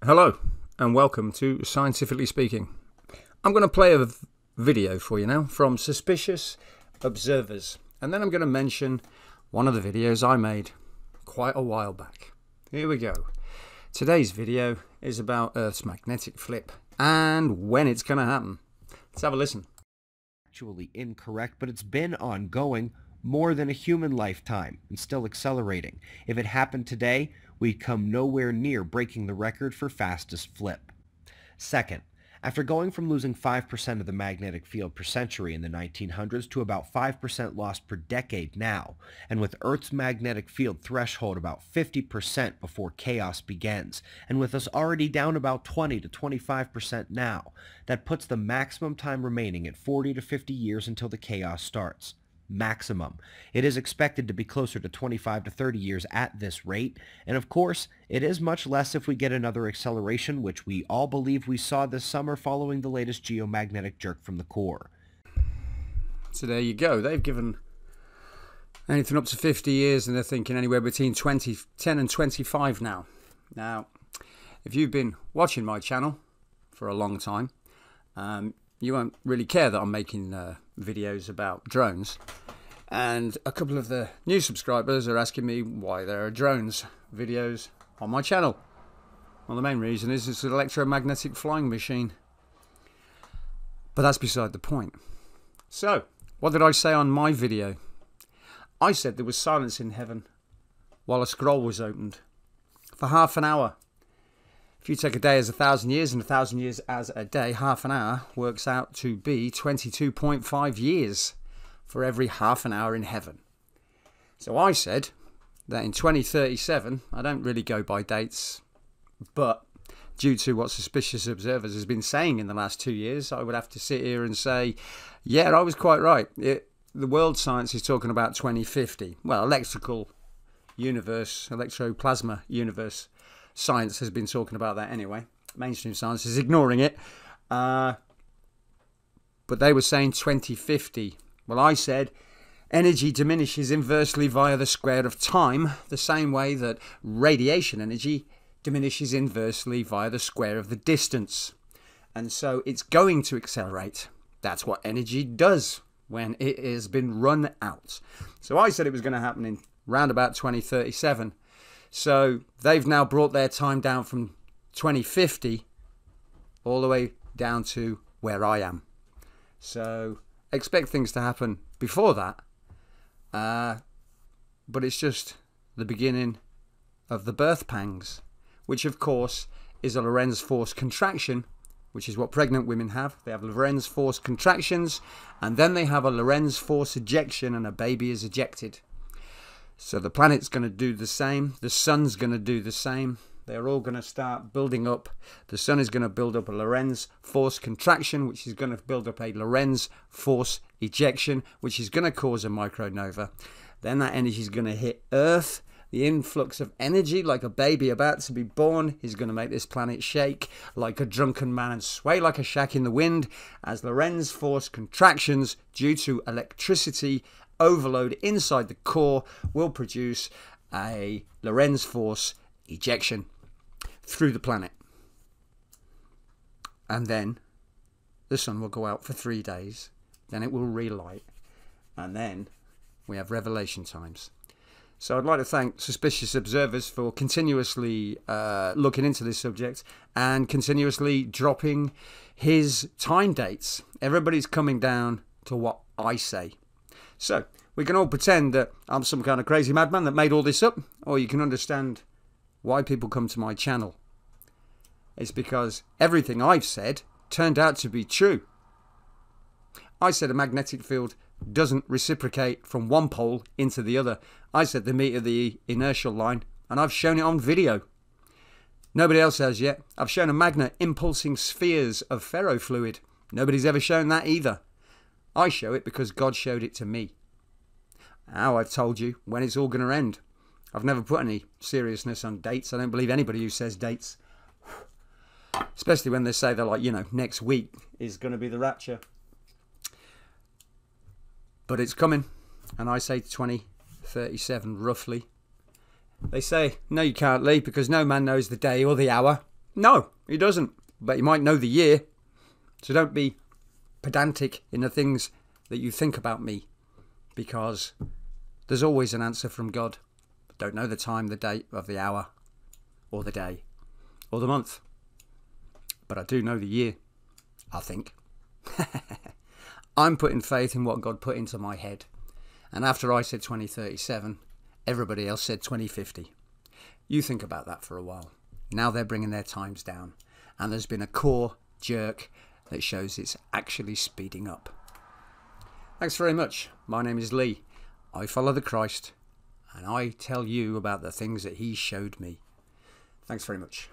Hello and welcome to Scientifically Speaking. I'm going to play a video for you now from Suspicious Observers, and then I'm going to mention one of the videos I made quite a while back. Here we go. Today's video is about Earth's magnetic flip and when it's going to happen. Let's have a listen. Actually incorrect, but it's been ongoing more than a human lifetime and still accelerating. If it happened today, we'd come nowhere near breaking the record for fastest flip. Second, after going from losing 5% of the magnetic field per century in the 1900s to about 5% lost per decade now, and with Earth's magnetic field threshold about 50% before chaos begins, and with us already down about 20 to 25% now, that puts the maximum time remaining at 40 to 50 years until the chaos starts. Maximum. It is expected to be closer to 25 to 30 years at this rate, and of course, it is much less if we get another acceleration, which we all believe we saw this summer following the latest geomagnetic jerk from the core. So there you go. They've given anything up to 50 years, and they're thinking anywhere between 10 and 25 now. Now, if you've been watching my channel for a long time, you won't really care that I'm making videos about drones. And a couple of the new subscribers are asking me why there are drones videos on my channel. Well, the main reason is it's an electromagnetic flying machine. But that's beside the point. So, what did I say on my video? I said there was silence in heaven while a scroll was opened for half an hour. If you take a day as 1,000 years and 1,000 years as a day, half an hour works out to be 22.5 years for every half an hour in heaven. So I said that in 2037, I don't really go by dates, but due to what Suspicious Observers has been saying in the last 2 years, I would have to sit here and say, yeah, I was quite right. The world science is talking about 2050. Well, electrical universe, electroplasma universe science has been talking about that anyway. Mainstream science is ignoring it. But they were saying 2050. Well, I said energy diminishes inversely via the square of time, the same way that radiation energy diminishes inversely via the square of the distance. And so it's going to accelerate. That's what energy does when it has been run out. So I said it was going to happen in round about 2037. So they've now brought their time down from 2050 all the way down to where I am. So expect things to happen before that. But it's just the beginning of the birth pangs, which of course is a Lorentz force contraction, which is what pregnant women have. They have Lorentz force contractions, and then they have a Lorentz force ejection, and a baby is ejected. So the planet's going to do the same. The sun's going to do the same. They're all going to start building up. The sun is going to build up a Lorentz force contraction, which is going to build up a Lorentz force ejection, which is going to cause a micronova. Then that energy is going to hit Earth. The influx of energy, like a baby about to be born, is going to make this planet shake like a drunken man and sway like a shack in the wind, as Lorentz force contractions due to electricity overload inside the core will produce a Lorentz force ejection through the planet. And then the sun will go out for 3 days, then it will relight, and then we have revelation times. So I'd like to thank Suspicious Observers for continuously looking into this subject and continuously dropping his time dates. Everybody's coming down to what I say. So, we can all pretend that I'm some kind of crazy madman that made all this up, or you can understand why people come to my channel. It's because everything I've said turned out to be true. I said a magnetic field doesn't reciprocate from one pole into the other. I said the meter the inertial line, and I've shown it on video. Nobody else has yet. I've shown a magnet impulsing spheres of ferrofluid. Nobody's ever shown that either. I show it because God showed it to me. Now I've told you when it's all going to end. I've never put any seriousness on dates. I don't believe anybody who says dates. Especially when they say they're like, you know, next week is going to be the rapture. But it's coming. And I say 2037 roughly. They say, no you can't leave because no man knows the day or the hour. No, he doesn't. But he might know the year. So don't be pedantic in the things that you think about me, because there's always an answer from God. But don't know the time, the date of the hour, or the day, or the month. But I do know the year, I think. I'm putting faith in what God put into my head. And after I said 2037, everybody else said 2050. You think about that for a while. Now they're bringing their times down. And there's been a core jerk that shows it's actually speeding up. Thanks very much. My name is Lee. I follow the Christ. And I tell you about the things that he showed me. Thanks very much.